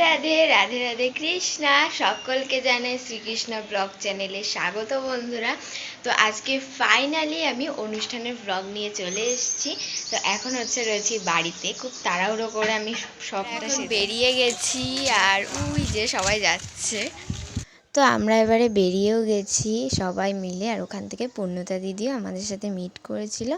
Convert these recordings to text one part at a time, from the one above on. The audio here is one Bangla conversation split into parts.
রাধে রাধে রাধে কৃষ্ণা সকলকে জানাই শ্রীকৃষ্ণ ব্লগ চ্যানেলে স্বাগত বন্ধুরা। তো আজকে ফাইনালি আমি অনুষ্ঠানের ব্লগ নিয়ে চলে এসেছি। তো এখন রয়েছি বাড়িতে, খুব তাড়াহুড়ো করে আমি সবটা বেরিয়ে গেছি আর ওই যে সবাই যাচ্ছে। তো আমরা এবারে বেরিয়েও গেছি সবাই মিলে, আর ওখান থেকে পূর্ণতা দিদিও আমাদের সাথে মিট করেছিল।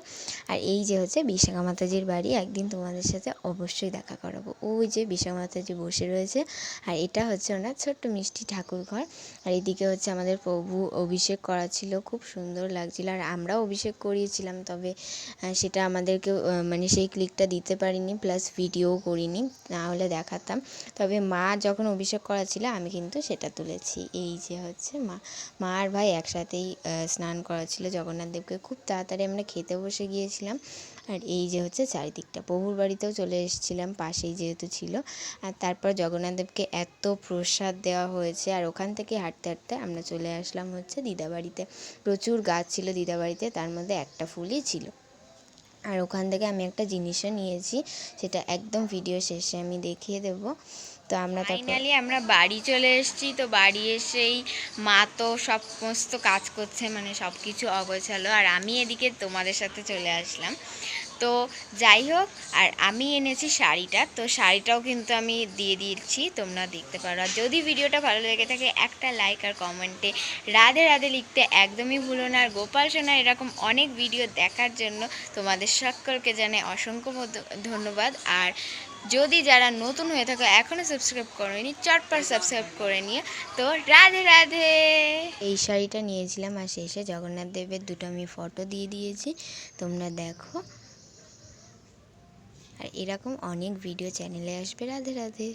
আর এই যে হচ্ছে বিশাখা মাতাজির বাড়ি, একদিন তোমাদের সাথে অবশ্যই দেখা করাবো। ওই যে বিশাখা মাতাজি বসে রয়েছে, আর এটা হচ্ছে ওনার ছোট্ট মিষ্টি ঠাকুর ঘর। আর এদিকে হচ্ছে আমাদের প্রভু অভিষেক করা ছিল, খুব সুন্দর লাগছিল। আর আমরাও অভিষেক করিয়েছিলাম, তবে সেটা আমাদেরকে মানে সেই ক্লিকটা দিতে পারিনি, প্লাস ভিডিও করিনি, না হলে দেখাতাম। তবে মা যখন অভিষেক করা ছিল আমি কিন্তু সেটা তুলেছি। এই যে হচ্ছে মা আর ভাই একসাথেই স্নান করা ছিল জগন্নাথ দেবকে। খুব তাড়াতাড়ি আমরা খেতে বসে গিয়েছিলাম। আর এই যে হচ্ছে চারিদিকটা, প্রভুর বাড়িতেও চলে এসেছিলাম, পাশেই যেহেতু ছিল। আর তারপর জগন্নাথ দেবকে এত প্রসাদ দেওয়া হয়েছে, আর ওখান থেকে হাঁটতে হাঁটতে আমরা চলে আসলাম হচ্ছে দিদাবাড়িতে। প্রচুর গাছ ছিল দিদাবাড়িতে, তার মধ্যে একটা ফুলই ছিল। আর ওখান থেকে আমি একটা জিনিসও নিয়েছি, সেটা একদম ভিডিও শেষে আমি দেখিয়ে দেবো। তো আমরা ফাইনালি আমরা বাড়ি চলে এসেছি। তো বাড়ি এসেই মা তো সমস্ত কাজ করছে, মানে সব কিছু অগোছালো, আর আমি এদিকে তোমাদের সাথে চলে আসলাম। তো যাই হোক, আর আমি এনেছি শাড়িটা, তো শাড়িটাও কিন্তু আমি দিয়ে দিচ্ছি, তোমরা দেখতে পারো। আর যদি ভিডিওটা ভালো লেগে থাকে একটা লাইক আর কমেন্টে রাধে রাধে লিখতে একদমই ভুলো না। আর গোপাল সোনার এরকম অনেক ভিডিও দেখার জন্য তোমাদের সকলকে জানাই অসংখ্য ধন্যবাদ। আর যদি যারা নতুন হয়ে থাকো এখনও সাবস্ক্রাইব করোনি, চটপট সাবস্ক্রাইব করে নিয়ে। তো রাধে রাধে। এই শাড়িটা নিয়েছিলাম, আর শেষে জগন্নাথ দেবের দুটো আমি ফটো দিয়ে দিয়েছি, তোমরা দেখো। আর এরকম অনেক ভিডিও চ্যানেলে আসবে। রাধে রাধে।